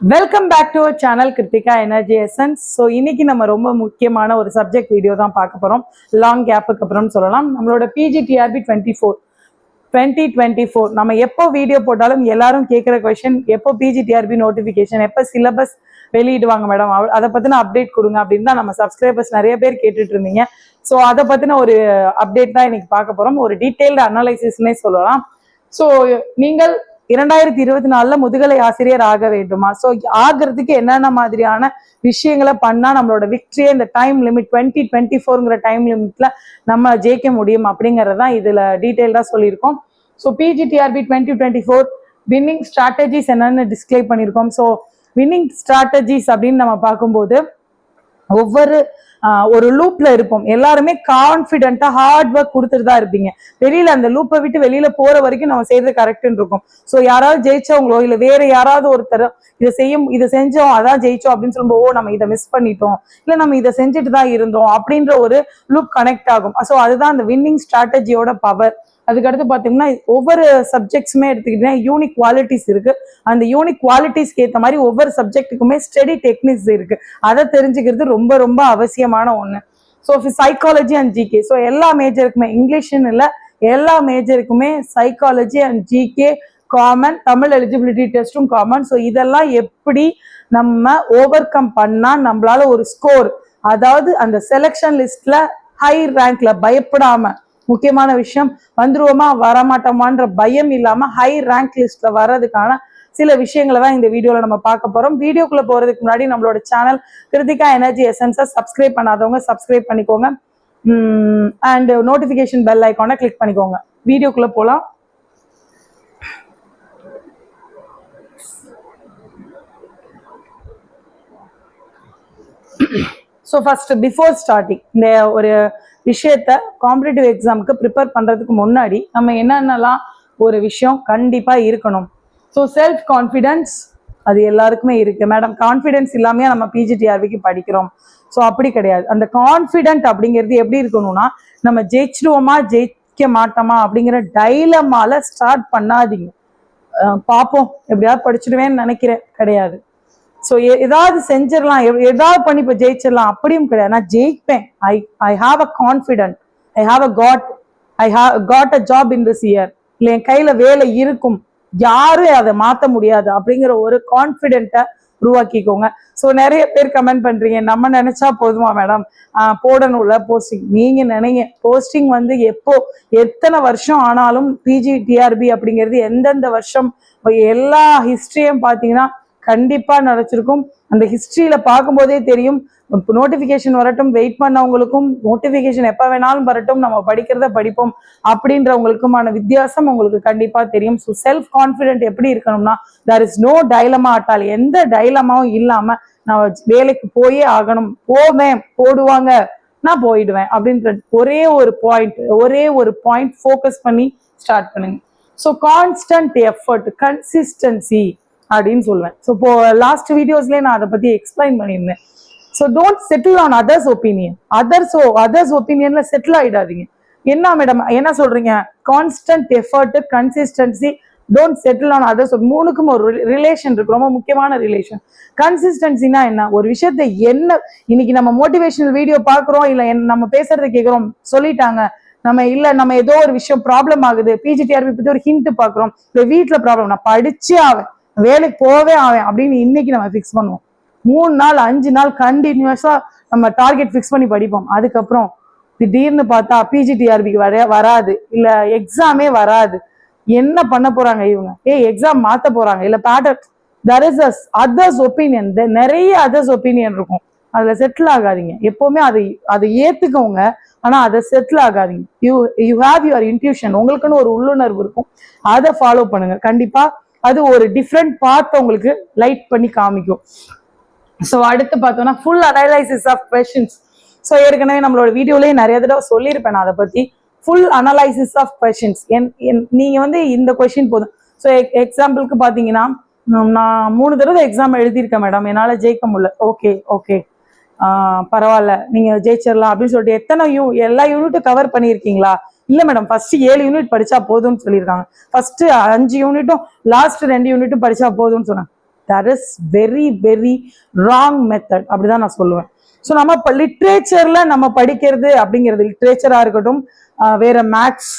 Welcome back to our channel Krithika energy essence. So இன்னைக்கு நம்ம ரொம்ப முக்கியமான ஒரு சப்ஜெக்ட் வீடியோ தான் பார்க்க போகிறோம். லாங் கேப்புக்கு அப்புறம் சொல்லலாம். நம்மளோட பிஜிடிஆர்பி 2024 நம்ம எப்போ வீடியோ போட்டாலும் எல்லாரும் கேட்குற கொஸ்டின், எப்போ பிஜிடிஆர்பி நோட்டிஃபிகேஷன், எப்போ சிலபஸ் வெளியிடுவாங்க மேடம், அதை பற்றின அப்டேட் கொடுங்க அப்படின்னு தான் நம்ம சப்ஸ்கிரைபர்ஸ் நிறைய பேர் கேட்டுட்டு இருந்தீங்க. ஸோ அதை பற்றின ஒரு அப்டேட் தான் இன்னைக்கு பார்க்க போகிறோம். ஒரு டீட்டெயில்டு அனலைசிஸ்னே சொல்லலாம். ஸோ நீங்கள் 2024 முதுகலை ஆசிரியர் ஆக வேண்டுமா? ஸோ ஆகிறதுக்கு என்னென்ன மாதிரியான விஷயங்களை பண்ணா நம்மளோட விக்டரியே இந்த டைம் லிமிட் 2024ங்கிற டைம் லிமிட்ல நம்ம ஜெயிக்க முடியும் அப்படிங்கறதான் இதுல டீட்டெயில்டா சொல்லியிருக்கோம். ஸோ பிஜிடிஆர்பி 2024 வின்னிங் ஸ்ட்ராட்டஜிஸ் என்னன்னு டிஸ்கிளே பண்ணியிருக்கோம். ஸோ வின்னிங் ஸ்ட்ராட்டஜிஸ் அப்படின்னு நம்ம பார்க்கும்போது ஒவ்வொரு ஒரு லூப்ல இருப்போம். எல்லாருமே கான்பிடென்ட்டா ஹார்ட் ஒர்க் கொடுத்துட்டு தான் இருப்பீங்க. வெளியில அந்த லூப்பை விட்டு வெளியில போற வரைக்கும் நம்ம செய்யறது கரெக்ட்னு இருக்கும். ஸோ யாராவது ஜெயிச்சவங்களோ இல்ல வேற யாராவது ஒருத்தர் இதை செஞ்சோம் அதான் ஜெயிச்சோம் அப்படின்னு சொல்லும்போது நம்ம இதை மிஸ் பண்ணிட்டோம், இல்ல நம்ம இதை செஞ்சுட்டு தான் இருந்தோம் அப்படின்ற ஒரு லூப் கனெக்ட் ஆகும். ஸோ அதுதான் அந்த வின்னிங் ஸ்ட்ராட்டஜியோட பவர். அதுக்கடுத்து பார்த்தீங்கன்னா ஒவ்வொரு சப்ஜெக்ட்ஸுமே எடுத்துக்கிட்டீங்கன்னா யூனிக் குவாலிட்டிஸ் இருக்கு. அந்த யூனிக் குவாலிட்டிஸ்க்கு ஏற்ற மாதிரி ஒவ்வொரு சப்ஜெக்ட்டுக்குமே ஸ்டடி டெக்னிக்ஸ் இருக்கு. அதை தெரிஞ்சுக்கிறது ரொம்ப ரொம்ப அவசியமான ஒன்று. So psychology and GK, so எல்லா மேஜருக்குமே, இங்கிலீஷ்னு இல்லை எல்லா மேஜருக்குமே psychology and GK common, Tamil eligibility டெஸ்டும் காமன். ஸோ இதெல்லாம் எப்படி நம்ம ஓவர் கம் பண்ணா நம்மளால ஒரு ஸ்கோர், அதாவது அந்த செலெக்ஷன் லிஸ்ட்ல ஹை ரேங்க்ல பயப்படாம, முக்கியமான விஷயம் வந்துருவோமா வரமாட்டோமான்ற பயம் இல்லாம ஹை ரேங்க் லிஸ்ட்ல வர்றதுக்கான சில விஷயங்களை தான் இந்த வீடியோல நம்ம பார்க்க போறோம். வீடியோக்குள்ள போறதுக்கு முன்னாடி நம்மளோட சேனல் கிருத்திகா எனர்ஜி எசன்ஸை சப்ஸ்கிரைப் பண்ணாதவங்க சப்ஸ்கிரைப் பண்ணிக்கோங்க. அண்ட் நோட்டிபிகேஷன் பெல் ஐக்கானை கிளிக் பண்ணிக்கோங்க. வீடியோக்குள்ள போலாம். ஸோ ஃபர்ஸ்ட் பிஃபோர் ஸ்டார்டிங் இந்த ஒரு விஷயத்த காம்படிட்டிவ் எக்ஸாமுக்கு ப்ரிப்பேர் பண்றதுக்கு முன்னாடி நம்ம என்னென்னலாம் ஒரு விஷயம் கண்டிப்பா இருக்கணும். ஸோ செல்ஃப் கான்ஃபிடென்ஸ் அது எல்லாருக்குமே இருக்கு. மேடம் கான்ஃபிடென்ஸ் இல்லாமையா நம்ம பிஜிடிஆர்பிக்கு படிக்கிறோம்? ஸோ அப்படி கிடையாது. அந்த கான்ஃபிடென்ட் அப்படிங்கிறது எப்படி இருக்கணும்னா, நம்ம ஜெயிச்சிடுவோமா ஜெயிக்க மாட்டோமா அப்படிங்கிற டைலமால ஸ்டார்ட் பண்ணாதீங்க. பார்ப்போம் எப்படியாவது படிச்சிடுவேன்னு நினைக்கிறேன், கிடையாது. ஸோ ஏதாவது செஞ்சிடலாம், ஏதாவது பண்ணி இப்போ ஜெயிச்சிடலாம் அப்படியும் கிடையாது. நான் ஜெயிப்பேன். I have a confident, I have got a job in this year, இல்லை என் கையில வேலை இருக்கும், யாரும் அதை மாற்ற முடியாது அப்படிங்கிற ஒரு கான்ஃபிடென்ட்டை உருவாக்கிக்கோங்க. ஸோ நிறைய பேர் கமெண்ட் பண்றீங்க, நம்ம நினைச்சா போதுமா மேடம் போடணும்ல போஸ்டிங்? நீங்க நினைங்க, போஸ்டிங் வந்து எப்போ எத்தனை வருஷம் ஆனாலும் பிஜிடிஆர்பி அப்படிங்கிறது எந்தெந்த வருஷம் எல்லா ஹிஸ்டரியும் பார்த்தீங்கன்னா கண்டிப்பா நடச்சிருக்கும். அந்த ஹிஸ்டரியில பார்க்கும்போதே தெரியும். நோட்டிபிகேஷன் வரட்டும், வெயிட் பண்ணவங்களுக்கும் நோட்டிபிகேஷன் எப்ப வேணாலும் வரட்டும், நம்ம படிக்கிறத படிப்போம் அப்படின்றவங்களுக்குமான வித்தியாசம் உங்களுக்கு கண்டிப்பா தெரியும். ஸோ செல்ஃப் கான்ஃபிடென்ட் எப்படி இருக்கணும்னா, there is no dilemma at all, எந்த டைலமாவும் இல்லாம நான் வேலைக்கு போயே ஆகணும், போவேன், போடுவாங்க, நான் போயிடுவேன் அப்படின்ற ஒரே ஒரு பாயிண்ட் ஃபோக்கஸ் பண்ணி ஸ்டார்ட் பண்ணுங்க. ஸோ கான்ஸ்டன்ட் எஃபர்ட், கன்சிஸ்டன்சி அப்படின்னு சொல்லுவேன். ஸோ இப்போ லாஸ்ட் வீடியோஸ்லேயே நான் அதை பத்தி எக்ஸ்பிளைன் பண்ணியிருந்தேன். So don't settle on others opinion. Others ஒப்பீனியன்ல செட்டில் ஆயிடாதீங்க. என்ன மேடம் என்ன சொல்றீங்க? Constant effort, consistency, don't settle on others. மூணுக்கும் ஒரு ரிலேஷன் இருக்கு, ரொம்ப முக்கியமான ரிலேஷன். கன்சிஸ்டன்சினா என்ன? ஒரு விஷயத்தை என்ன இன்னைக்கு நம்ம மோட்டிவேஷனல் வீடியோ பார்க்குறோம், இல்லை நம்ம பேசுறதை கேட்குறோம், சொல்லிட்டாங்க, நம்ம ஏதோ ஒரு விஷயம் ப்ராப்ளம் ஆகுது, பிஜிடிஆர்பி பத்தி ஒரு ஹிண்ட் பார்க்குறோம், இல்லை வீட்டில் ப்ராப்ளம், நான் படிச்சே ஆவேன், வேலைக்கு போவே ஆவேன் அப்படின்னு இன்னைக்கு நம்ம ஃபிக்ஸ் பண்ணுவோம். 3 நாள் 5 நாள் கண்டினியூஸா நம்ம டார்கெட் ஃபிக்ஸ் பண்ணி படிப்போம். அதுக்கப்புறம் திடீர்னு பார்த்தா பிஜிடிஆர்பிக்கு வராது, இல்ல எக்ஸாமே வராது. என்ன பண்ண போறாங்க இவங்க? எக்ஸாம் மாத்த போறாங்க, இல்ல pattern, there is others opinion, நிறைய அதர்ஸ் ஒப்பீனியன் இருக்கும். அதுல செட்டில் ஆகாதீங்க. எப்பவுமே அதை ஏத்துக்கோங்க, ஆனா அதை செட்டில் ஆகாதீங்க. யூ ஹாவ் யுவர் இன்ட்யூஷன், உங்களுக்குன்னு ஒரு உள்ளுணர்வு இருக்கும், அதை ஃபாலோ பண்ணுங்க. கண்டிப்பா அது ஒரு டிஃப்ரெண்ட் பார்ட் உங்களுக்கு லைட் பண்ணி காமிக்கும். ஸோ அடுத்து பார்த்தோம்னா full analysis of questions. So ஏற்கனவே நம்மளோட வீடியோலயே நிறைய தடவை சொல்லியிருப்பேன் நான் அதை பத்தி. Full analysis of questions. நீங்க வந்து இந்த கொஸ்டின் போதும். ஸோ எக்ஸாம்பிளுக்கு பார்த்தீங்கன்னா, நான் 3 தடவை எக்ஸாம் எழுதியிருக்கேன் மேடம், என்னால் ஜெயிக்க முடியல. ஓகே பரவாயில்ல, நீங்க ஜெயிச்சிடலாம் அப்படின்னு சொல்லிட்டு எல்லா யூனிட்டும் கவர் பண்ணியிருக்கீங்களா? இல்ல மேடம் ஃபர்ஸ்ட் 7 யூனிட் படிச்சா போதும்னு சொல்லியிருக்காங்க. ஃபர்ஸ்ட் 5 யூனிட்டும் லாஸ்ட் 2 யூனிட்டும் படிச்சா போதும்னு சொன்னாங்க. that is very very wrong method அப்படிதான் நான் சொல்லுவேன். ஸோ நம்ம இப்போ லிட்ரேச்சர்ல நம்ம படிக்கிறது அப்படிங்கிறது லிட்ரேச்சரா இருக்கட்டும், வேற மேத்ஸ்,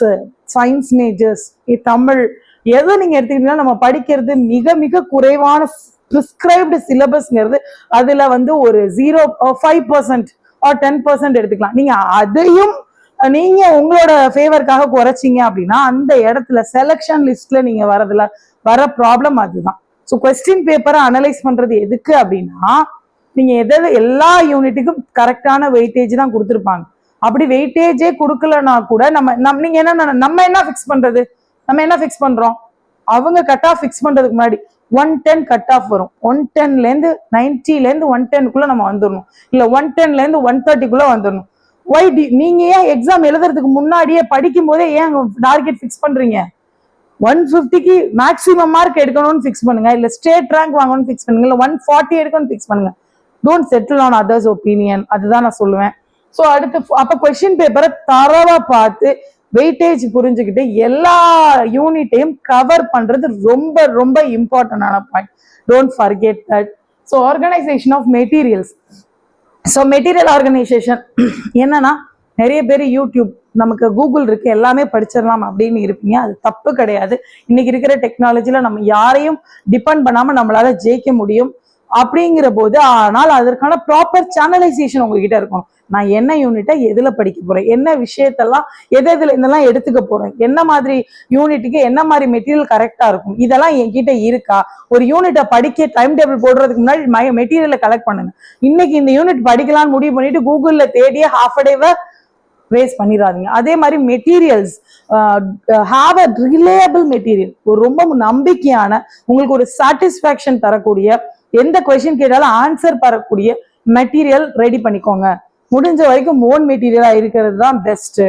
சயின்ஸ் மேஜர்ஸ், தமிழ், எதை நீங்க எடுத்துக்கிட்டீங்கன்னா நம்ம படிக்கிறது மிக மிக குறைவான பிரிஸ்கிரைப்டு சிலபஸ்ங்கிறது. அதுல வந்து ஒரு 0.5% or 10% எடுத்துக்கலாம். நீங்க அதையும் நீங்க உங்களோட ஃபேவருக்காக குறைச்சிங்க அப்படின்னா அந்த இடத்துல செலக்ஷன் லிஸ்ட்ல நீங்க வர ப்ராப்ளம் அதுதான். ஸோ கொஸ்டின் பேப்பரை அனலைஸ் பண்றது எதுக்கு அப்படின்னா, நீங்க எல்லா யூனிட்டுக்கும் கரெக்டான வெயிட்டேஜ் தான் கொடுத்துருப்பாங்க. அப்படி வெயிட்டேஜே கொடுக்கலன்னா கூட நீங்க நம்ம என்ன ஃபிக்ஸ் பண்றது, நம்ம என்ன ஃபிக்ஸ் பண்றோம், அவங்க கட் ஆஃப் ஃபிக்ஸ் பண்றதுக்கு முன்னாடி 110 கட் ஆஃப் வரும். 110ல இருந்து 90ல இருந்து 110க்குள்ள நம்ம வந்துடணும், இல்ல 110ல இருந்து 130க்குள்ள வந்துடணும். நீங்க ஏன் எக்ஸாம் எழுதுறதுக்கு முன்னாடியே படிக்கும் போதே ஏன் டார்கெட் ஃபிக்ஸ் பண்றீங்க? 150க்கு மேக்ஸிமம் மார்க் எடுக்கணும்னு ஃபிக்ஸ் பண்ணுங்க, இல்ல ஸ்டேட் ரேங்க் வாங்கணும்னு ஃபிக்ஸ் பண்ணுங்க, இல்ல 140 எடுக்கணும்னு ஃபிக்ஸ் பண்ணுங்க. Don't settle on others opinion. அதுதான் நான் சொல்லுவேன். ஸோ அடுத்து அப்ப கொஸ்டின் பேப்பரை தரவா பார்த்து வெயிட்டேஜ் புரிஞ்சுக்கிட்டு எல்லா யூனிட்டையும் கவர் பண்றது ரொம்ப ரொம்ப இம்பார்ட்டன்டான point. Don't forget that. So organisation of materials. So material organisation என்னன்னா, நிறைய பேர் யூடியூப், நமக்கு கூகுள் இருக்கு, எல்லாமே படிச்சிடலாம் அப்படின்னு இருப்பீங்க. அது தப்பு கிடையாது. இன்னைக்கு இருக்கிற டெக்னாலஜில நம்ம யாரையும் டிபெண்ட் பண்ணாம நம்மளால ஜெயிக்க முடியும் அப்படிங்கிற போது, ஆனால் அதற்கான ப்ராப்பர் சேனலைசேஷன் உங்ககிட்ட இருக்கணும். நான் என்ன யூனிட்டை எதுல படிக்க போறேன், என்ன விஷயத்தெல்லாம் எதுல இதெல்லாம் எடுத்துக்க போறேன், என்ன மாதிரி யூனிட்டுக்கு என்ன மாதிரி மெட்டீரியல் கரெக்டா இருக்கும், இதெல்லாம் என்கிட்ட இருக்கா. ஒரு யூனிட்டை படிக்க டைம் டேபிள் போடுறதுக்கு முன்னாடி மெட்டீரியலை கலெக்ட் பண்ணுங்க. இன்னைக்கு இந்த யூனிட் படிக்கலாம்னு முடிவு பண்ணிட்டு கூகுள்ல தேடியே ஹாஃப் அ டேவை வேஸ்ட் பண்ணிடாதீங்க. அதே மாதிரி materials, have a reliable material, ஒரு ரொம்ப நம்பிக்கையான, உங்களுக்கு ஒரு சாட்டிஸ்பாக்சன் தரக்கூடிய, எந்த கொஸ்டின் கேட்டாலும் ஆன்சர் பெறக்கூடிய மெட்டீரியல் ரெடி பண்ணிக்கோங்க. முடிஞ்ச வரைக்கும் ஓன் மெட்டீரியலா இருக்கிறது தான் பெஸ்ட்.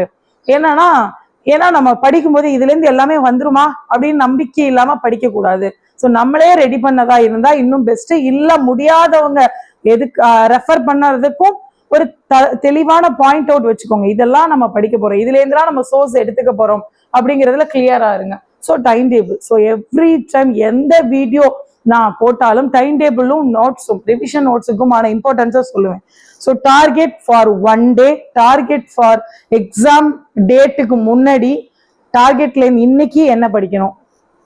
ஏன்னா நம்ம படிக்கும்போது இதுல இருந்து எல்லாமே வந்துருமா அப்படின்னு நம்பிக்கை இல்லாம படிக்க கூடாது. ஸோ நம்மளே ரெடி பண்ணதா இருந்தா இன்னும் பெஸ்ட். இல்ல முடியாதவங்க எதுக்கு ரெஃபர் பண்ணறதுக்கும் ஒரு தெளிவான பாயிண்ட் அவுட் வச்சுக்கோங்க. இதெல்லாம் நம்ம படிக்க போறோம், இதுல இருந்துலாம் நம்ம சோர்ஸ் எடுத்துக்க போறோம் அப்படிங்கிறதுல கிளியரா இருங்க. So time table. So every time எந்த வீடியோ நான் போட்டாலும் டைம் டேபிளும் நோட்ஸும் ரிவிஷன் நோட்ஸுக்குமான இம்பார்ட்டன்ஸை சொல்லுவேன். So target for 1 day, target for exam டேட்டுக்கு முன்னாடி, டார்கெட்ல இன்னைக்கு என்ன படிக்கணும்,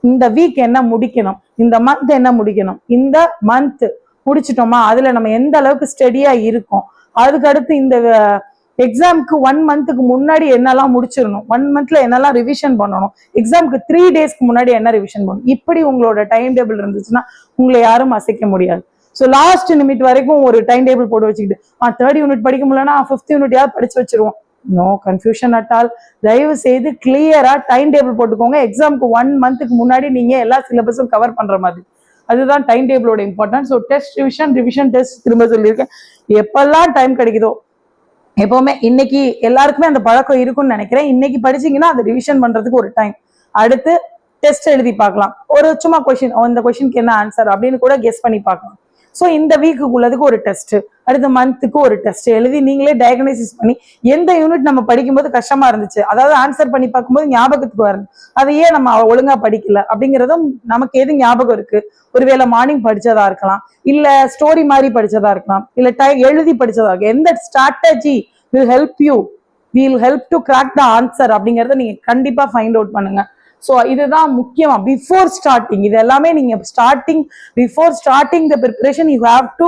இந்த வீக் என்ன முடிக்கணும், இந்த மந்த் என்ன முடிக்கணும், இந்த மந்த் முடிச்சிட்டோமா அதுல நம்ம எந்த அளவுக்கு ஸ்டடியா இருக்கோம், அதுக்கு அடுத்து இந்த எக்ஸாமுக்கு 1 மந்த்துக்கு முன்னாடி என்னெல்லாம் முடிச்சிடணும், 1 மந்த்ல என்னெல்லாம் ரிவிஷன் பண்ணணும், எக்ஸாமுக்கு 3 டேஸ்க்கு முன்னாடி என்ன ரிவிஷன் பண்ணணும். இப்படி உங்களோட டைம் டேபிள் இருந்துச்சுன்னா உங்களை யாரும் அசைக்க முடியாது. ஸோ லாஸ்ட் நிமிட் வரைக்கும் ஒரு டைம் டேபிள் போட்டு வச்சுக்கிட்டு 3rd யூனிட் படிக்க முடியலன்னா 5th யூனிட் யாவது படிச்சு வச்சிருவோம். No confusion at all. தயவு செய்து கிளியரா டைம் டேபிள் போட்டுக்கோங்க. எக்ஸாமுக்கு 1 மந்த்துக்கு முன்னாடி நீங்க எல்லா சிலபஸும் கவர் பண்ற மாதிரி. அதுதான் டைம் டேபிளோட importance. So test revision test திரும்ப சொல்லியிருக்கேன். எப்பெல்லாம் டைம் கிடைக்குதோ, எப்பவுமே இன்னைக்கு எல்லாருக்குமே அந்த பழக்கம் இருக்கும்னு நினைக்கிறேன். இன்னைக்கு படிச்சீங்கன்னா அதை ரிவிஷன் பண்றதுக்கு ஒரு டைம், அடுத்து டெஸ்ட் எழுதி பார்க்கலாம். ஒரு சும்மா கொஸ்டின், இந்த கொஸ்டினுக்கு என்ன ஆன்சர் அப்படின்னு கூட கெஸ் பண்ணி பார்க்கலாம். ஸோ இந்த வீக்குள்ளதுக்கு ஒரு டெஸ்ட், அடுத்த மந்த்துக்கு ஒரு டெஸ்ட் எழுதி நீங்களே டயக்னைசிஸ் பண்ணி எந்த யூனிட் நம்ம படிக்கும்போது கஷ்டமா இருந்துச்சு, அதாவது ஆன்சர் பண்ணி பார்க்கும்போது ஞாபகத்துக்கு வருது, அதையே நம்ம ஒழுங்கா படிக்கல அப்படிங்கிறதும் நமக்கு எது ஞாபகம் இருக்கு. ஒருவேளை மார்னிங் படிச்சதா இருக்கலாம், இல்ல ஸ்டோரி மாதிரி படிச்சதா இருக்கலாம், இல்ல எழுதி படிச்சதா இருக்கலாம். எந்த strategy will help you, will help to crack the answer அப்படிங்கிறத நீங்க கண்டிப்பா ஃபைண்ட் அவுட் பண்ணுங்க. ஸோ இதுதான் முக்கியமா பிஃபோர் ஸ்டார்டிங். இது எல்லாமே நீங்க before starting the preparation you have to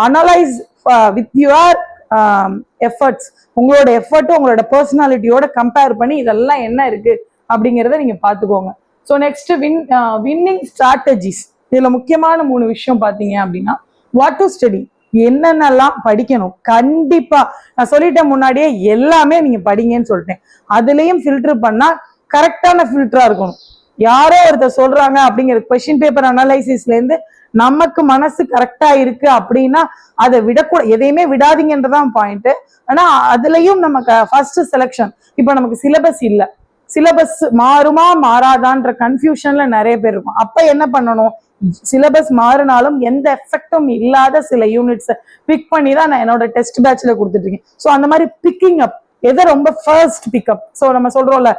analyse with your efforts. உங்களோட எஃபர்ட்டும் உங்களோட பர்சனாலிட்டியோட கம்பேர் பண்ணி இதெல்லாம் என்ன இருக்கு அப்படிங்கிறத நீங்க பாத்துக்கோங்க. So next winning strategies. இதுல முக்கியமான 3 விஷயம் பாத்தீங்க அப்படின்னா, வாட் டு ஸ்டடி, என்னென்னலாம் படிக்கணும். கண்டிப்பா நான் சொல்லிட்டேன் முன்னாடியே, எல்லாமே நீங்க படிங்கன்னு சொல்லிட்டேன். அதுலயும் ஃபில்டர் பண்ணா கரெக்டான ஃபில்டரா இருக்கணும். யாரோ ஒருத்தர் சொல்றாங்க அப்படிங்கிற கொஸ்டின் பேப்பர் அனலைசிஸ்ல இருந்து நமக்கு மனசு கரெக்டா இருக்கு அப்படின்னா அதை விடக்கூட, எதையுமே விடாதீங்கன்றதான் பாயிண்ட். ஆனா அதுலயும் நமக்கு ஃபர்ஸ்ட் செலக்ஷன். இப்ப நமக்கு சிலபஸ் இல்ல, சிலபஸ் மாறுமா மாறாதான்ற கன்ஃபியூஷன்ல நிறைய பேர் இருக்கும். அப்ப என்ன பண்ணணும், சிலபஸ் மாறினாலும் எந்த எஃபெக்டும் இல்லாத சில யூனிட்ஸ் பிக் பண்ணி தான் நான் என்னோட டெஸ்ட் பேட்ச்ல கொடுத்துட்டு இருக்கேன். ஸோ அந்த மாதிரி பிக்கிங் அப், எதை ரொம்ப ஃபர்ஸ்ட் பிக்அப். ஸோ நம்ம சொல்றோம்ல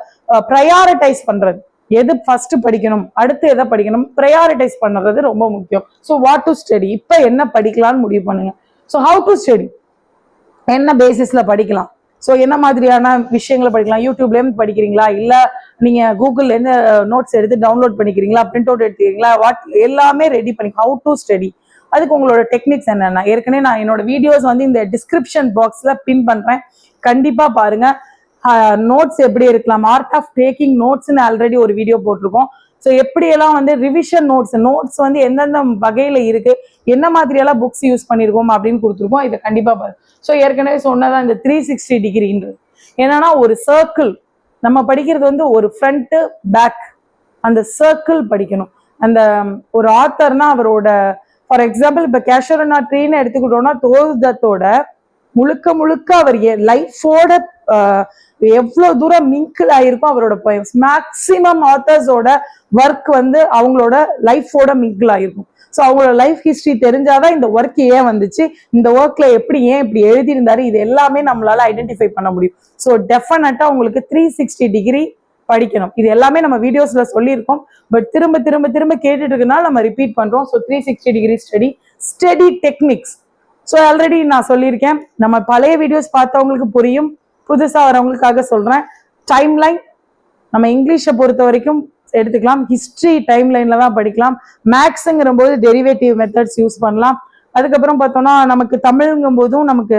ப்ரையாரிட்டைஸ் பண்றது, எது ஃபர்ஸ்ட் படிக்கணும், அடுத்து எதை படிக்கணும், ப்ரையாரிட்டைஸ் பண்ணுறது ரொம்ப முக்கியம். ஸோ வாட் டு ஸ்டடி, இப்போ என்ன படிக்கலாம்னு முடிவு பண்ணுங்க. ஸோ ஹவு டு ஸ்டடி, என்ன பேசிஸ்ல படிக்கலாம், ஸோ என்ன மாதிரியான விஷயங்களை படிக்கலாம், யூடியூப்லேருந்து படிக்கிறீங்களா, இல்லை நீங்கள் கூகுள்லேருந்து நோட்ஸ் எடுத்து டவுன்லோட் பண்ணிக்கிறீங்களா, பிரிண்ட் அவுட் எடுத்துக்கிறீங்களா, எல்லாமே ரெடி பண்ணி ஹவு டு ஸ்டடி. அதுக்கு உங்களோட டெக்னிக்ஸ் என்னென்ன, ஏற்கனவே நான் என்னோட வீடியோஸ் வந்து இந்த டிஸ்கிரிப்ஷன் பாக்ஸில் பின் பண்ணுறேன், கண்டிப்பாக பாருங்க. நோட்ஸ் எப்படி இருக்கலாம், ஆர்ட் ஆஃப் டேக்கிங் நோட்ஸ்ன்னு ஆல்ரெடி ஒரு வீடியோ போட்டிருக்கோம். ஸோ எப்படியெல்லாம் வந்து ரிவிஷன் நோட்ஸ் வந்து எந்தெந்த வகையில் இருக்கு, என்ன மாதிரியெல்லாம் புக்ஸ் யூஸ் பண்ணியிருக்கோம் அப்படின்னு கொடுத்துருக்கோம். இதை கண்டிப்பாக பாருங்க. ஸோ ஏற்கனவே சொன்னதான் இந்த 360 டிகிரின்றது என்னன்னா, ஒரு சர்க்கிள் நம்ம படிக்கிறது வந்து ஒரு ஃப்ரண்ட் பேக், அந்த சர்க்கிள் படிக்கணும். அந்த ஒரு ஆத்தர்னா அவரோட, ஃபார் எக்ஸாம்பிள் இப்போ கேஷவரனா ட்ரீன்னு எடுத்துக்கிட்டோம்னா தோதத்தோட முழுக்க முழுக்க அவர் லைஃபோட எவ்வளவு தூரம் மிங்கிள் ஆயிருக்கும் அவரோட போயம்ஸ். மேக்சிமம் ஆத்தர்ஸோட ஒர்க் வந்து அவங்களோட லைஃபோட மிங்கிள் ஆயிருக்கும். ஸோ அவங்களோட லைஃப் ஹிஸ்டரி தெரிஞ்சாதான் இந்த ஒர்க் ஏன் வந்துச்சு, இந்த ஒர்க்ல எப்படி ஏன் இப்படி எழுதியிருந்தாரு, இது எல்லாமே நம்மளால ஐடென்டிஃபை பண்ண முடியும். ஸோ டெஃபினட்டா உங்களுக்கு 360 டிகிரி படிக்கணும். இது எல்லாமே நம்ம வீடியோஸ்ல சொல்லியிருக்கோம், பட் திரும்ப திரும்ப திரும்ப கேட்டுட்டு இருக்கனால நம்ம ரிப்பீட் பண்றோம். So 360 degree study techniques. So already நான் சொல்லியிருக்கேன், நம்ம பழைய வீடியோஸ் பார்த்தவங்களுக்கு புரியும், புதுசாக வரவங்களுக்காக சொல்றேன். டைம்லைன் நம்ம இங்கிலீஷை பொறுத்த வரைக்கும் எடுத்துக்கலாம், ஹிஸ்டரி டைம்லைன்ல தான் படிக்கலாம். மேக்ஸுங்கிற போது டெரிவேட்டிவ் மெத்தட்ஸ் யூஸ் பண்ணலாம். அதுக்கப்புறம் பார்த்தோம்னா நமக்கு தமிழ்ங்கும் போதும் நமக்கு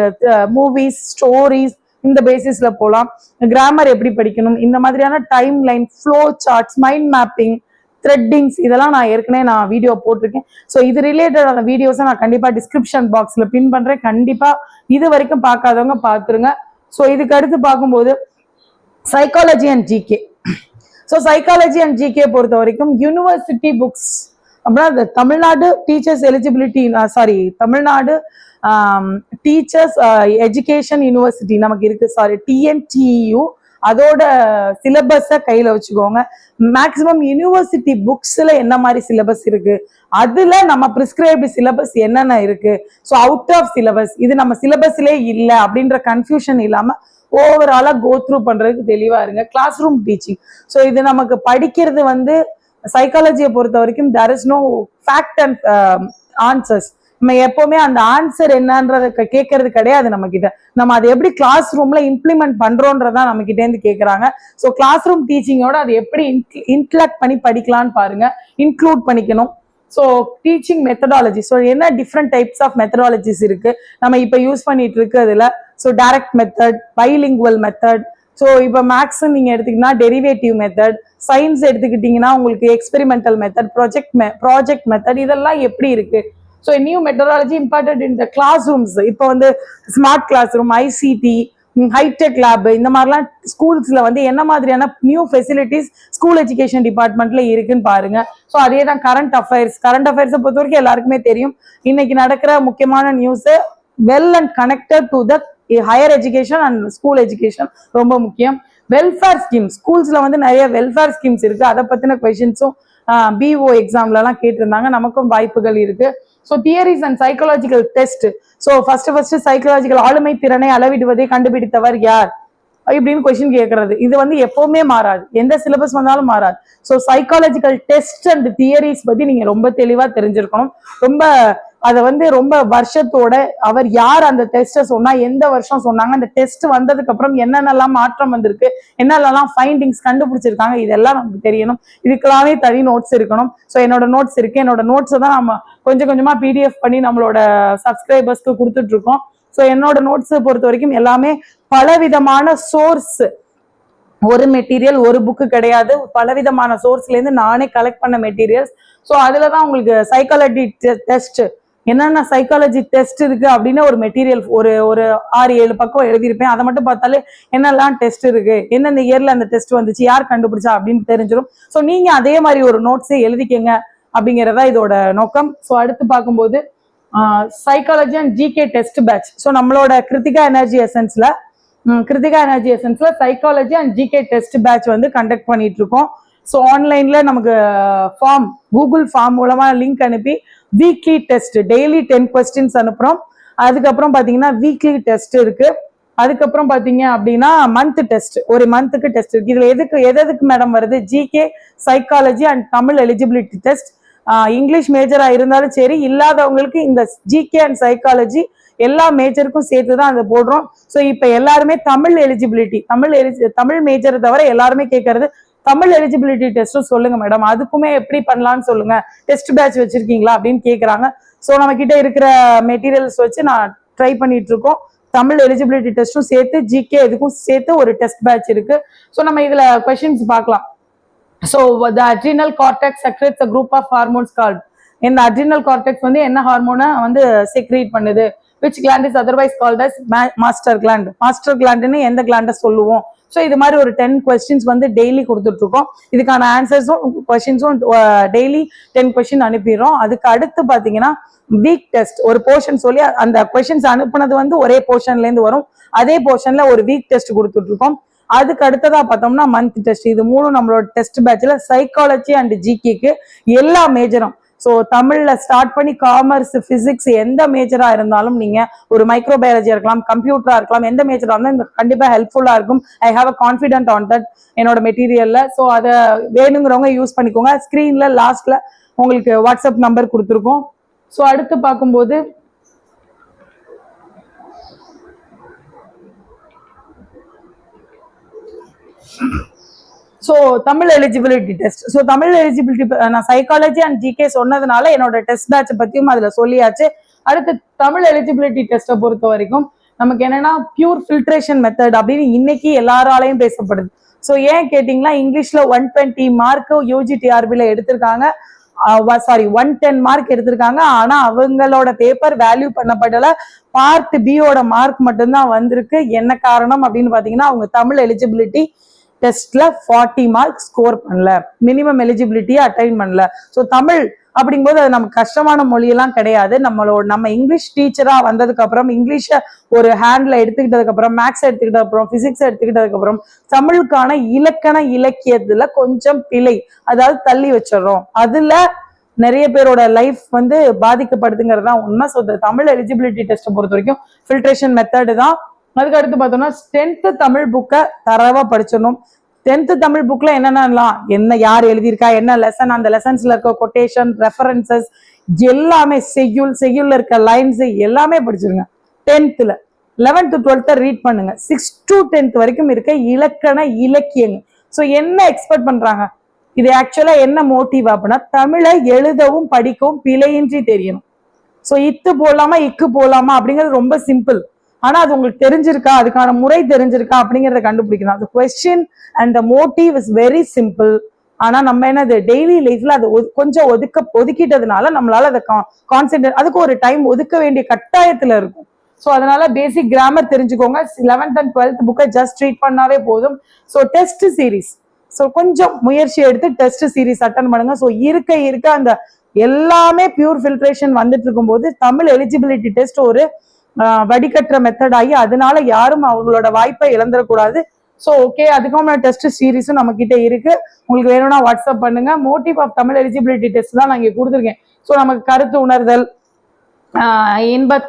மூவிஸ், ஸ்டோரிஸ் இந்த பேசிஸ்ல போகலாம். கிராமர் எப்படி படிக்கணும், இந்த மாதிரியான time line, flow charts, mind mapping, threadings, இதெல்லாம் நான் ஏற்கனவே வீடியோ போட்டிருக்கேன். ஸோ இது ரிலேட்டடான வீடியோஸை நான் கண்டிப்பா டிஸ்கிரிப்ஷன் பாக்ஸ்ல பின் பண்றேன். கண்டிப்பா இது வரைக்கும் பார்க்காதவங்க பார்த்துருங்க. ஸோ இதுக்கு அடுத்து பார்க்கும்போது psychology and GK. So psychology and GK பொறுத்த வரைக்கும் யூனிவர்சிட்டி புக்ஸ் அப்படின்னா Tamil Nadu teachers eligibility, Tamil Nadu teachers education university நமக்கு இருக்கு, டிஎன்டியு, அதோட சிலபஸை கையில வச்சுக்கோங்க. மேக்சிமம் யூனிவர்சிட்டி புக்ஸ்ல என்ன மாதிரி சிலபஸ் இருக்கு, அதுல நம்ம பிரிஸ்கிரைப்டு சிலபஸ் என்னென்ன இருக்கு, ஸோ அவுட் ஆஃப் சிலபஸ் இது நம்ம சிலபஸ்லே இல்லை அப்படின்ற கன்ஃபியூஷன் இல்லாம ஓவராலா கோ த்ரூ பண்றதுக்கு தெளிவா இருங்க. கிளாஸ் ரூம் டீச்சிங், ஸோ இது நமக்கு படிக்கிறது வந்து சைக்காலஜியை பொறுத்த வரைக்கும் there is no fact and answers. நம்ம எப்பவுமே அந்த ஆன்சர் என்னன்றத கேட்கறது கிடையாது நம்ம கிட்ட, நம்ம அதை எப்படி கிளாஸ் ரூம்ல இம்ப்ளிமெண்ட் பண்றோன்றதான் நம்ம கிட்ட இருந்து கேட்கறாங்க. ஸோ கிளாஸ் ரூம் டீச்சிங்கோட அது எப்படி இன்டலெக்ட் பண்ணி படிக்கலாம்னு பாருங்க, இன்க்ளூட் பண்ணிக்கணும். ஸோ டீச்சிங் மெத்தடாலஜி, ஸோ என்ன டிஃப்ரெண்ட் டைப்ஸ் ஆஃப் மெத்தடாலஜிஸ் இருக்கு நம்ம இப்போ யூஸ் பண்ணிட்டு இருக்கு அதுல. So direct method, bilingual method, so இப்போ மேக்ஸ் நீங்க எடுத்துக்கிட்டீங்கன்னா டெரிவேட்டிவ் மெத்தட், சயின்ஸ் எடுத்துக்கிட்டீங்கன்னா உங்களுக்கு எக்ஸ்பெரிமெண்டல் மெத்தட், ப்ராஜெக்ட் மெத்தட், இதெல்லாம் எப்படி இருக்கு. So new methodology important in the classrooms. இப்போ வந்து smart classroom, ICT, hitech lab, இந்த மாதிரிலாம் ஸ்கூல்ஸ்ல வந்து என்ன மாதிரியான நியூ ஃபெசிலிட்டிஸ் ஸ்கூல் எஜுகேஷன் டிபார்ட்மெண்ட்ல இருக்குன்னு பாருங்க. ஸோ அதே தான் கரண்ட் அஃபேர்ஸை பொறுத்த வரைக்கும் எல்லாருக்குமே தெரியும். இன்னைக்கு நடக்கிற முக்கியமான news well and connected to the higher education and school education ரொம்ப முக்கியம். வெல்ஃபேர் ஸ்கீம், ஸ்கூல்ஸ்ல வந்து நிறைய வெல்ஃபேர் ஸ்கீம்ஸ் இருக்கு, அதை பத்தின கொஸ்டின்ஸும் பிஓ எக்ஸாம்ல எல்லாம் கேட்டிருந்தாங்க, நமக்கும் வாய்ப்புகள் இருக்கு. So theories and psychological test. So first psychological ஆளுமை திறனை அளவிடுவதை கண்டுபிடித்தவர் யார் இப்படின்னு கொஸ்டின் கேட்கறது, இது வந்து எப்பவுமே மாறாது, எந்த சிலபஸ் வந்தாலும் மாறாது. So psychological test and theories பத்தி நீங்க ரொம்ப தெளிவா தெரிஞ்சிருக்கணும். ரொம்ப அதை வந்து ரொம்ப வருஷத்தோட அவர் யார் அந்த டெஸ்ட்டை சொன்னா, எந்த வருஷம் சொன்னாங்க, அந்த டெஸ்ட் வந்ததுக்கு அப்புறம் என்னென்னலாம் மாற்றம் வந்திருக்கு, என்னென்னலாம் ஃபைண்டிங்ஸ் கண்டுபிடிச்சிருக்காங்க, இதெல்லாம் நமக்கு தெரியணும். இதுக்கெல்லாமே தனி நோட்ஸ் இருக்கணும். ஸோ என்னோட நோட்ஸ் இருக்கு, என்னோட நோட்ஸை தான் நம்ம கொஞ்சம் கொஞ்சமா பிடிஎஃப் பண்ணி நம்மளோட சப்ஸ்கிரைபர்ஸ்க்கு கொடுத்துட்டு இருக்கோம். ஸோ என்னோட நோட்ஸை பொறுத்த வரைக்கும் எல்லாமே பலவிதமான சோர்ஸ், ஒரு மெட்டீரியல் ஒரு புக்கு கிடையாது, பலவிதமான சோர்ஸ்ல இருந்து நானே கலெக்ட் பண்ண மெட்டீரியல்ஸ். ஸோ அதுலதான் உங்களுக்கு சைக்காலஜி டெஸ்ட், என்னென்ன சைக்காலஜி டெஸ்ட் இருக்கு அப்படின்னு ஒரு மெட்டீரியல் ஒரு 6-7 பக்கம் எழுதியிருப்பேன். அதை மட்டும் பார்த்தாலே என்னெல்லாம் டெஸ்ட் இருக்கு, எந்தெந்த இயர்ல அந்த டெஸ்ட் வந்துச்சு, யார் கண்டுபிடிச்சா அப்படின்னு தெரிஞ்சிடும். ஸோ நீங்க அதே மாதிரி ஒரு நோட்ஸே எழுதிக்கங்க அப்படிங்கிறதா இதோட நோக்கம். ஸோ அடுத்து பார்க்கும்போது psychology and GK test batch. So நம்மளோட கிருத்திகா எனர்ஜி எசன்ஸ்ல psychology and GK test batch வந்து கண்டக்ட் பண்ணிட்டு இருக்கோம். ஸோ ஆன்லைன்ல நமக்கு ஃபார்ம், கூகுள் ஃபார்ம் மூலமா லிங்க் அனுப்பி வீக்லி டெஸ்ட், டெய்லி 10 கொஸ்டின்ஸ் அனுப்புறோம். அதுக்கப்புறம் பாத்தீங்கன்னா வீக்லி டெஸ்ட் இருக்கு. அதுக்கப்புறம் பாத்தீங்க அப்படின்னா மந்த் டெஸ்ட், ஒரு மந்த்துக்கு டெஸ்ட் இருக்கு. இதுல எதுக்கு மேடம் வருது? GK, psychology and Tamil eligibility test. English மேஜரா இருந்தாலும் சரி, இல்லாதவங்களுக்கு இந்த ஜிகே அண்ட் சைக்காலஜி எல்லா மேஜருக்கும் சேர்த்து தான் அதை போடுறோம். ஸோ இப்போ எல்லாருமே தமிழ் எலிஜிபிலிட்டி, தமிழ் மேஜரை தவிர எல்லாருமே கேட்கறது தமிழ் எலிஜிபிலிட்டி டெஸ்ட்டும் சொல்லுங்க மேடம், அதுக்குமே எப்படி பண்ணலாம்னு சொல்லுங்க, டெஸ்ட் பேட்ச் வச்சிருக்கீங்களா அப்படின்னு கேட்குறாங்க. ஸோ நம்ம கிட்ட இருக்கிற மெட்டீரியல்ஸ் வச்சு நான் ட்ரை பண்ணிட்டு இருக்கோம். தமிழ் எலிஜிபிலிட்டி டெஸ்ட்டும் சேர்த்து ஜிகே இதுக்கும் சேர்த்து ஒரு டெஸ்ட் பேட்ச் இருக்கு. ஸோ நம்ம இதுல கொஸ்டின்ஸ் பார்க்கலாம். So the adrenal cortex secretes a group of hormones called. இந்த அட்ரினல் கார்டெக்ஸ் வந்து என்ன ஹார்மோனை வந்து செக்ரேட் பண்ணுது? which gland is otherwise called as master gland. Master கிளாண்ட்னு எந்த கிளாண்டை சொல்லுவோம்? ஸோ இது மாதிரி ஒரு 10 கொஸ்டின்ஸ் வந்து டெய்லி கொடுத்துட்டு இருக்கோம். இதுக்கான ஆன்சர்ஸும் கொஸ்டின்ஸும் டெய்லி 10 கொஸ்டின் அனுப்பிடுறோம். அதுக்கு அடுத்து பாத்தீங்கன்னா வீக் டெஸ்ட் ஒரு போர்ஷன் சொல்லி அந்த கொஸ்டின்ஸ் அனுப்புனது வந்து ஒரே போர்ஷன்ல இருந்து வரும். அதே போர்ஷன்ல ஒரு வீக் டெஸ்ட் கொடுத்துட்டு இருக்கோம். அதுக்கு அடுத்ததா பார்த்தோம்னா மந்த் டெஸ்ட். இது மூணும் நம்மளோட டெஸ்ட் பேட்ச்ல சைக்காலஜி அண்ட் ஜிகேக்கு எல்லா மேஜரும். ஸோ தமிழ்ல ஸ்டார்ட் பண்ணி காமர்ஸ், பிசிக்ஸ் எந்த மேஜரா இருந்தாலும் நீங்க ஒரு மைக்ரோபயாலஜியா இருக்கலாம், கம்ப்யூட்டரா இருக்கலாம், எந்த மேஜரா இருந்தாலும் கண்டிப்பா ஹெல்ப்ஃபுல்லா இருக்கும். ஐ have a confident on that என்னோட மெட்டீரியல்ல. ஸோ அதை வேணுங்கிறவங்க யூஸ் பண்ணிக்கோங்க. ஸ்கிரீன்ல லாஸ்ட்ல உங்களுக்கு வாட்ஸ்அப் நம்பர் கொடுத்துருக்கோம். ஸோ அடுத்து பார்க்கும்போது so Tamil eligibility test. So Tamil eligibility நான் சைக்காலஜி அண்ட் ஜிகே சொன்னதுனால என்னோட டெஸ்ட் பேட்சை பத்தியும் அதுல சொல்லியாச்சு. அடுத்து தமிழ் எலிஜிபிலிட்டி டெஸ்ட்டை பொறுத்த வரைக்கும் நமக்கு என்னன்னா பியூர் ஃபில்ட்ரேஷன் மெத்தட் அப்படின்னு இன்னைக்கு எல்லாராலையும் பேசப்படுது. ஸோ ஏன் கேட்டீங்கன்னா இங்கிலீஷ்ல 120 மார்க் யூஜிடிஆர்பில எடுத்திருக்காங்க, சாரி 110 மார்க் எடுத்திருக்காங்க. ஆனா அவங்களோட பேப்பர் வேல்யூ பண்ணப்படல. பார்ட் பியோட மார்க் மட்டும்தான் வந்திருக்கு. என்ன காரணம் அப்படின்னு பாத்தீங்கன்னா அவங்க தமிழ் எலிஜிபிலிட்டி டெஸ்ட்ல 40 மார்க் ஸ்கோர் பண்ணல, மினிமம் எலிஜிபிலிட்டியை அட்டைன் பண்ணல. ஸோ தமிழ் அப்படிங்கும்போது அது நமக்கு கஷ்டமான மொழியெல்லாம் கிடையாது. நம்ம இங்கிலீஷ் டீச்சரா வந்ததுக்கு அப்புறம், இங்கிலீஷ ஒரு ஹேண்ட்ல எடுத்துக்கிட்டதுக்கு அப்புறம், மேக்ஸ் எடுத்துக்கிட்ட அப்புறம், பிசிக்ஸ் எடுத்துக்கிட்டதுக்கு அப்புறம் தமிழுக்கான இலக்கண இலக்கியத்துல கொஞ்சம் பிழை, அதாவது தள்ளி வச்சிடறோம். அதுல நிறைய பேரோட லைஃப் வந்து பாதிக்கப்படுதுங்கிறது தான் உண்மை. ஸோ தமிழ் எலிஜிபிலிட்டி டெஸ்ட்டை பொறுத்த வரைக்கும் ஃபில்ட்ரேஷன் மெத்தடு தான். அதுக்கு அடுத்து பார்த்தோம்னா 10th தமிழ் புக்கை தரவா படிச்சிடணும். 10th தமிழ் புக்ல என்னென்னலாம், என்ன யார் எழுதியிருக்கா, என்ன லெசன், அந்த லெசன்ஸ்ல இருக்க கொட்டேஷன், ரெஃபரன்சஸ் எல்லாமே, செய்யுள்ல இருக்க லைன்ஸ் எல்லாமே படிச்சிருங்க 10th. 11th 12th ரீட் பண்ணுங்க. 6th to 10th வரைக்கும் இருக்க இலக்கண இலக்கியங்கள். ஸோ என்ன எக்ஸ்பெக்ட் பண்றாங்க? இது ஆக்சுவலா என்ன மோட்டிவ் அப்படின்னா தமிழை எழுதவும் படிக்கவும் பிழையின்றி தெரியணும். ஸோ இத்து போடலாமா இக்கு போடலாமா அப்படிங்கிறது ரொம்ப சிம்பிள். ஆனா அது உங்களுக்கு தெரிஞ்சிருக்கா, அதுக்கான முறை தெரிஞ்சிருக்கா அப்படிங்கிறத கண்டுபிடிக்கணும். அந்த question and the motive is very simple. ஆனா நம்ம என்னது டெய்லி லைஃப்ல அதை கொஞ்சம் ஒதுக்கிட்டதுனால நம்மளால அதை கான்சென்ட்ரேட், அதுக்கு ஒரு டைம் ஒதுக்க வேண்டிய கட்டாயத்துல இருக்கும். ஸோ அதனால பேசிக் கிராமர் தெரிஞ்சுக்கோங்க. 11th and 12th புக்கை ஜஸ்ட் ட்ரீட் பண்ணாவே போதும். ஸோ டெஸ்ட் சீரீஸ், ஸோ கொஞ்சம் முயற்சி எடுத்து டெஸ்ட் சீரீஸ் அட்டன் பண்ணுங்க. ஸோ இருக்க அந்த எல்லாமே பியூர் ஃபில்ட்ரேஷன் வந்துட்டு இருக்கும்போது தமிழ் எலிஜிபிலிட்டி டெஸ்ட் ஒரு வடிகட்டுற மெத்தட் ஆகி அதனால யாரும் அவங்களோட வாய்ப்பை இழந்துடக்கூடாது. ஸோ ஓகே, அதுக்கும் டெஸ்ட் சீரீஸும் நம்ம கிட்ட இருக்கு. உங்களுக்கு வேணும்னா வாட்ஸ்அப் பண்ணுங்க. Motive of Tamil eligibility test தான் நான் இங்க கொடுத்துருக்கேன். ஸோ நமக்கு கருத்து உணர்தல்,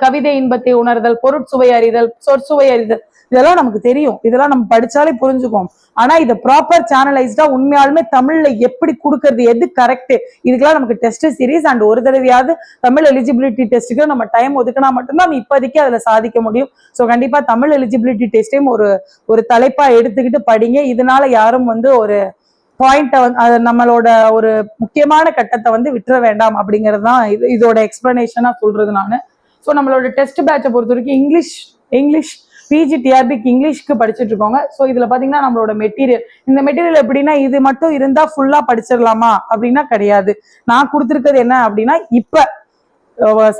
கவிதை இன்பத்தை உணர்தல், பொருட்சுவை அறிதல், சொற்சுவை அறிதல், இதெல்லாம் நமக்கு தெரியும். இதெல்லாம் நம்ம படிச்சாலே புரிஞ்சுக்குவோம். ஆனா இதை ப்ராப்பர் சேனலைஸ்டா உண்மையாலுமே தமிழ்ல எப்படி கொடுக்கறது, எது கரெக்ட், இதுக்கெல்லாம் நமக்கு டெஸ்ட் சீரீஸ் அண்ட் ஒரு தடவையாவது தமிழ் எலிஜிபிலிட்டி டெஸ்ட்டுக்கு நம்ம டைம் ஒதுக்கினா மட்டும்தான் நம்ம இப்போதைக்கு அதுல சாதிக்க முடியும். ஸோ கண்டிப்பா தமிழ் எலிஜிபிலிட்டி டெஸ்ட்டையும் ஒரு தலைப்பா எடுத்துக்கிட்டு படிங்க. இதனால யாரும் வந்து ஒரு பாயிண்ட வந்து நம்மளோட ஒரு முக்கியமான கட்டத்தை வந்து விட்டுற வேண்டாம் அப்படிங்கிறது தான் இதோட எக்ஸ்பிளனேஷனா சொல்றது நான். ஸோ நம்மளோட டெஸ்ட் பேட்சை பொறுத்த வரைக்கும் இங்கிலீஷ் பிஜிடிஆர்பிக்கு இங்கிலீஷ்க்கு படிச்சுட்டு இருக்கோங்க. ஸோ இதுல பாத்தீங்கன்னா நம்மளோட மெட்டீரியல், இந்த மெட்டீரியல் எப்படின்னா இது மட்டும் இருந்தா ஃபுல்லா படிச்சிடலாமா அப்படின்னா கிடையாது. நான் கொடுத்துருக்கிறது என்ன அப்படின்னா இப்ப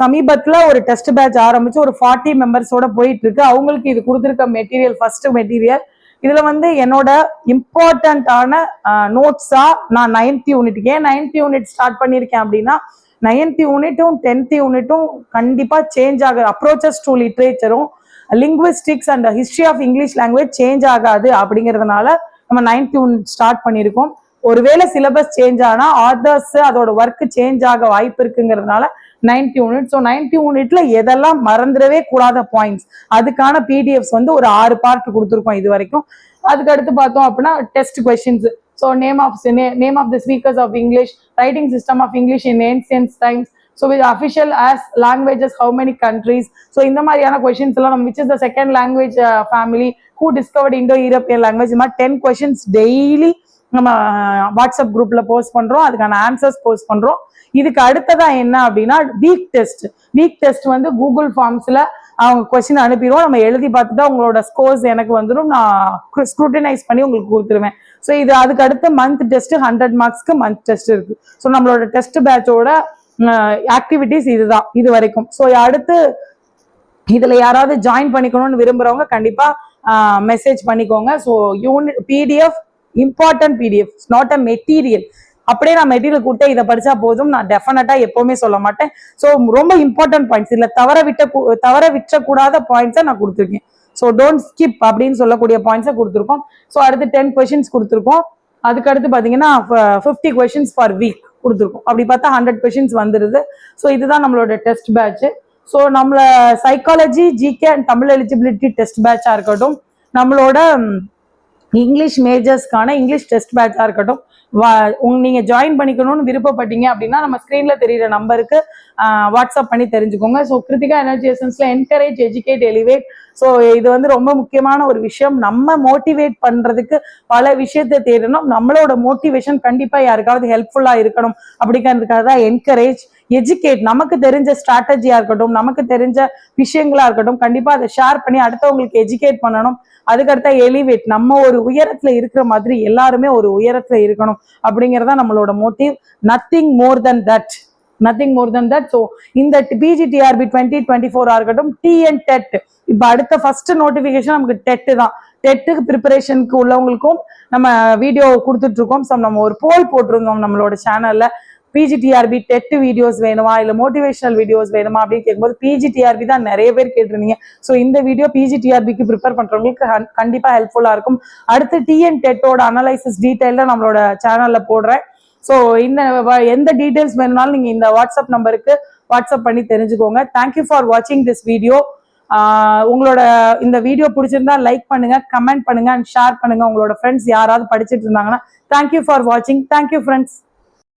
சமீபத்துல ஒரு டெஸ்ட் பேட்ச் ஆரம்பிச்சு ஒரு 40 மெம்பர்ஸோட போயிட்டு இருக்கு. அவங்களுக்கு இது கொடுத்துருக்க மெட்டீரியல் ஃபர்ஸ்ட் மெட்டீரியல். இதுல வந்து என்னோட இம்பார்ட்டன்டான நோட்ஸா நான் 9th யூனிட், ஏன் 9th யூனிட் ஸ்டார்ட் பண்ணியிருக்கேன் அப்படின்னா 9th யூனிட்டும் 10th யூனிட்டும் கண்டிப்பா சேஞ்ச் ஆகுது. அப்ரோச்சஸ் டு லிட்ரேச்சரும் linguistics and history of English language change ஆகாது அப்படிங்கிறதுனால நம்ம 9th யூனிட் ஸ்டார்ட் பண்ணியிருக்கோம். ஒருவேளை சிலபஸ் சேஞ்ச் ஆனா ஆதர்ஸ் அதோட ஒர்க் சேஞ்ச் ஆக வாய்ப்பு இருக்குங்கிறதுனால 9th யூனிட். ஸோ 9th யூனிட்ல எதெல்லாம் மறந்துடவே கூடாத பாயிண்ட்ஸ் அதுக்கான பிடிஎஃப்ஸ் வந்து ஒரு 6 பார்ட் கொடுத்துருக்கோம் இது வரைக்கும். அதுக்கு அடுத்து பார்த்தோம் அப்படின்னா test questions. So name of the speakers of English, writing system of English in ancient times, so with official as languages how many countries. So இந்த மாதிரியான கொஸ்டின்ஸ் எல்லாம் நம்ம which is the second language family, who discovered Indo European language, இந்த மாதிரி 10 questions daily நம்ம WhatsApp குரூப்ல post பண்றோம், அதுக்கான ஆன்சர்ஸ் போஸ்ட் பண்றோம். இதுக்கு அடுத்ததா என்ன அப்படின்னா வீக் டெஸ்ட். வீக் டெஸ்ட் வந்து கூகுள் ஃபார்ம்ஸ்ல அவங்க கொஸ்டின் அனுப்பிடுவோம், நம்ம எழுதி பார்த்துட்டு உங்களோட ஸ்கோர்ஸ் எனக்கு வந்துடும், நான் ஸ்க்ரூட்டினைஸ் பண்ணி உங்களுக்கு கொடுத்துருவேன். ஸோ இது அதுக்கு அடுத்து மந்த் டெஸ்ட் 100 மார்க்ஸ்க்கு மந்த் டெஸ்ட் இருக்கு. ஸோ நம்மளோட டெஸ்ட் பேட்சோட ஆக்டிவிட்டிஸ் இதுதான் இது வரைக்கும். ஸோ அடுத்து இதுல யாராவது ஜாயின் பண்ணிக்கணும்னு விரும்புறவங்க கண்டிப்பா மெசேஜ் பண்ணிக்கோங்க. So unit PDF important PDF, not a material. அப்படியே நான் மெட்டீரியல் கொடுத்தா இதை படிச்சா போதும் நான் டெஃபினட்டா எப்பவுமே சொல்ல மாட்டேன். ஸோ ரொம்ப இம்பார்ட்டன்ட் பாயிண்ட்ஸ், இல்ல தவற விற்றக்கூடாத பாயிண்ட்ஸை நான் கொடுத்துருக்கேன். ஸோ டோன்ட் ஸ்கிப் அப்படின்னு சொல்லக்கூடிய பாயிண்ட்ஸை கொடுத்துருக்கோம். ஸோ அடுத்து 10 கொஸ்டின்ஸ் கொடுத்துருக்கோம். அதுக்கு அடுத்து பாத்தீங்கன்னா 50 கொஸ்டின்ஸ் ஃபார் வீக் கொடுத்துருக்கோம். அப்படி பார்த்தா 100 கொஸ்டின்ஸ் வந்துருது. ஸோ இதுதான் நம்மளோட டெஸ்ட் பேட்ச். ஸோ நம்மள psychology, GK and Tamil eligibility test பேட்சா இருக்கட்டும், நம்மளோட இங்கிலீஷ் மேஜர்ஸ்க்கான இங்கிலீஷ் டெஸ்ட் பேட்சா இருக்கட்டும், நீங்க ஜாயின் பண்ணிக்கணும்னு விருப்பப்பட்டீங்க அப்படின்னா நம்ம ஸ்கிரீன்ல தெரியுற நம்பருக்கு வாட்ஸ்அப் பண்ணி தெரிஞ்சுக்கோங்க. ஸோ கிருத்திகா எனர்ஜி எசன்ஸ்ல என்கரேஜ், எஜுகேட், எலிவேட். ஸோ இது வந்து ரொம்ப முக்கியமான ஒரு விஷயம். நம்ம மோட்டிவேட் பண்றதுக்கு பல விஷயத்தை தேடணும். நம்மளோட மோட்டிவேஷன் கண்டிப்பா யாருக்காவது ஹெல்ப்ஃபுல்லா இருக்கணும் அப்படிங்கிறதுக்காக தான் என்கரேஜ், எஜுகேட். நமக்கு தெரிஞ்ச ஸ்ட்ராட்டஜியா இருக்கட்டும், நமக்கு தெரிஞ்ச விஷயங்களா இருக்கட்டும், கண்டிப்பா அதை ஷேர் பண்ணி அடுத்தவங்களுக்கு எஜுகேட் பண்ணணும். அதுக்கடுத்த எலிவேட், நம்ம ஒரு உயரத்துல இருக்கிற மாதிரி எல்லாருமே ஒரு உயரத்துல இருக்கணும் அப்படிங்கறதா நம்மளோட motive. Nothing more then that, nothing more then that. So இந்த பிஜிடிஆர்பி 2024 இருக்கட்டும், டிஎன் டெட், இப்ப அடுத்த ஃபர்ஸ்ட் நோட்டிபிகேஷன் நமக்கு டெட் தான். டெட்டுக்கு ப்ரிப்பரேஷனுக்கு உள்ளவங்களுக்கும் நம்ம வீடியோ கொடுத்துட்டு இருக்கோம். ஸோ நம்ம ஒரு போல் போட்டிருந்தோம் நம்மளோட சேனல்ல, பிஜிடிஆர்பி டெட் வீடியோஸ் வேணுமா இல்ல மோட்டிவேஷனல் வீடியோஸ் வேணுமா அப்படின்னு கேட்கும்போது பிஜிடிஆர்பி தான் நிறைய பேர் கேட்டிருந்தீங்க. ஸோ இந்த வீடியோ பிஜிடிஆர்பிக்கு ப்ரிப்பேர் பண்றவங்களுக்கு கண்டிப்பா ஹெல்ப்ஃபுல்லா இருக்கும். அடுத்து டிஎன் டெட்டோட அனலைசிஸ் டீடைல்ல நம்மளோட சேனல்ல போடுறேன். ஸோ இந்த எந்த டீடைல்ஸ் வேணும்னாலும் நீங்க இந்த வாட்ஸ்அப் நம்பருக்கு வாட்ஸ்அப் பண்ணி தெரிஞ்சுக்கோங்க. தேங்க்யூ ஃபார் வாட்சிங் திஸ் வீடியோ. உங்களோட இந்த வீடியோ பிடிச்சிருந்தா லைக் பண்ணுங்க, கமெண்ட் பண்ணுங்க அண்ட் ஷேர் பண்ணுங்க. உங்களோட ஃப்ரெண்ட்ஸ் யாராவது படிச்சுட்டு இருந்தாங்கன்னா. தேங்க்யூ ஃபார் வாட்சிங். Thank you friends.